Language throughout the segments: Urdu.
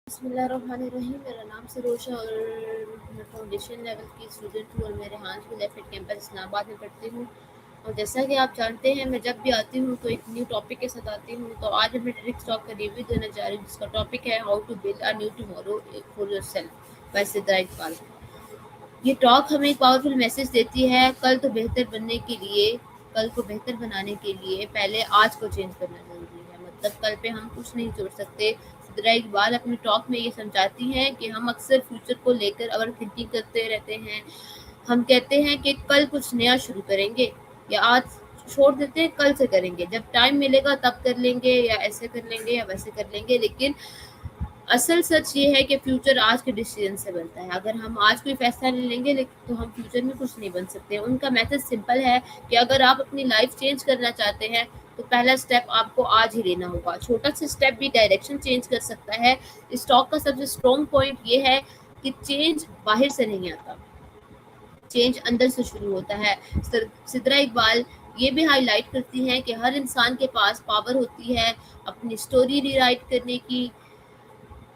بسم اللہ الرحمن الرحیم، میرا نام سروش ہے اور میں فاؤنڈیشن لیول کی اسٹوڈنٹ ہوں اور میں ریحان اسکول ایف کیمپس اسلام آباد میں پڑھتی ہوں۔ اور جیسا کہ آپ جانتے ہیں میں جب بھی آتی ہوں تو ایک نیو ٹاپک کے ساتھ آتی ہوں۔ تو آج میں ٹیڈکس ٹاک کا ریویو دینا چاہ رہی ہوں جس کا ٹاپک ہے how to build a new tomorrow for yourself by Sidra Iqbal. یہ ٹاک ہمیں ایک پاورفل میسج دیتی ہے، کل تو بہتر بننے کے لیے، کل کو بہتر بنانے کے لیے پہلے آج کو چینج کرنا ضروری ہے۔ مطلب کل پہ ہم کچھ نہیں چھوڑ سکتے۔ سدرا اقبال اپنی ٹاک میں یہ سمجھاتی ہیں کہ ہم اکثر فیوچر کو لے کر اوور تھنکنگ کرتے رہتے ہیں۔ ہم کہتے ہیں کہ کل کچھ نیا شروع کریں گے یا آج چھوڑ دیتے ہیں کل سے کریں گے، جب ٹائم ملے گا تب کر لیں گے یا ایسے کر لیں گے یا ویسے کر لیں گے، لیکن اصل سچ یہ ہے کہ فیوچر آج کے ڈیسیژن سے بنتا ہے۔ اگر ہم آج کوئی فیصلہ نہیں لیں گے تو ہم فیوچر میں کچھ نہیں بن سکتے۔ ان کا میتھڈ سمپل ہے کہ اگر آپ اپنی لائف چینج کرنا چاہتے ہیں تو پہلا سٹیپ آپ کو آج ہی لینا ہوگا۔ چھوٹا سا سٹیپ بھی ڈائریکشن چینج کر سکتا ہے۔ اس ٹاک کا سب سے اسٹرانگ پوائنٹ یہ ہے کہ چینج باہر سے نہیں آتا، چینج اندر سے شروع ہوتا ہے۔ سدرا اقبال یہ بھی ہائی لائٹ کرتی ہیں کہ ہر انسان کے پاس پاور ہوتی ہے اپنی اسٹوری ری رائٹ کرنے کی۔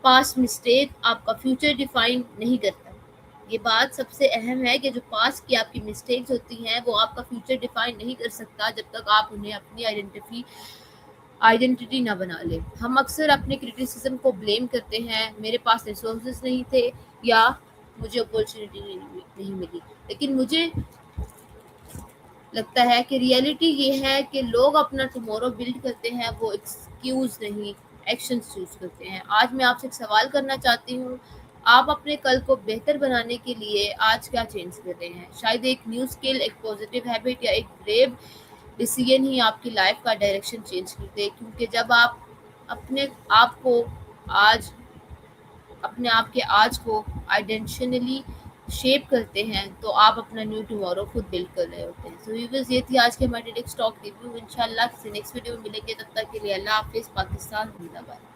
پاسٹ مسٹیک آپ کا فیوچر ڈیفائن نہیں کرتا۔ یہ بات سب سے اہم ہے کہ جو پاسٹ کی آپ کی مسٹیکس ہوتی ہیں وہ آپ کا فیوچر ڈیفائن نہیں کر سکتا جب تک آپ انہیں اپنی آئیڈینٹی نہ بنا لیں۔ ہم اکثر اپنے کرٹیسزم کو بلیم کرتے ہیں، میرے پاس ریسورسز نہیں تھے یا مجھے اپورچونیٹی نہیں ملی، لیکن مجھے لگتا ہے کہ ریئلٹی یہ ہے کہ لوگ اپنا ٹمورو بلڈ کرتے ہیں، وہ ایکسکیوز نہیں ایکشنز چوز کرتے ہیں۔ آج میں آپ سے ایک سوال کرنا چاہتی ہوں، آپ اپنے کل کو بہتر بنانے کے لیے آج کیا چینج کر رہے ہیں؟ شاید ایک نیو اسکل، ایک پازیٹیو ہیبٹ یا ایک بریو ڈیسیژن ہی آپ کی لائف کا ڈائریکشن چینج کر دے، کیونکہ جب آپ اپنے آپ کو آج اپنے آپ کے آج کو آئیڈینشنلی شیپ کرتے ہیں تو آپ اپنا نیو ٹمورو خود بلڈ کر رہے ہوتے ہیں۔ سو ویورز، یہ تھی آج کے ہمارے ٹیڈکس ٹاک ریویو۔ انشاءاللہ کسی نیکسٹ ویڈیو میں ملیں گے، تب تک کے لیے اللہ حافظ۔ پاکستان زندہ باد۔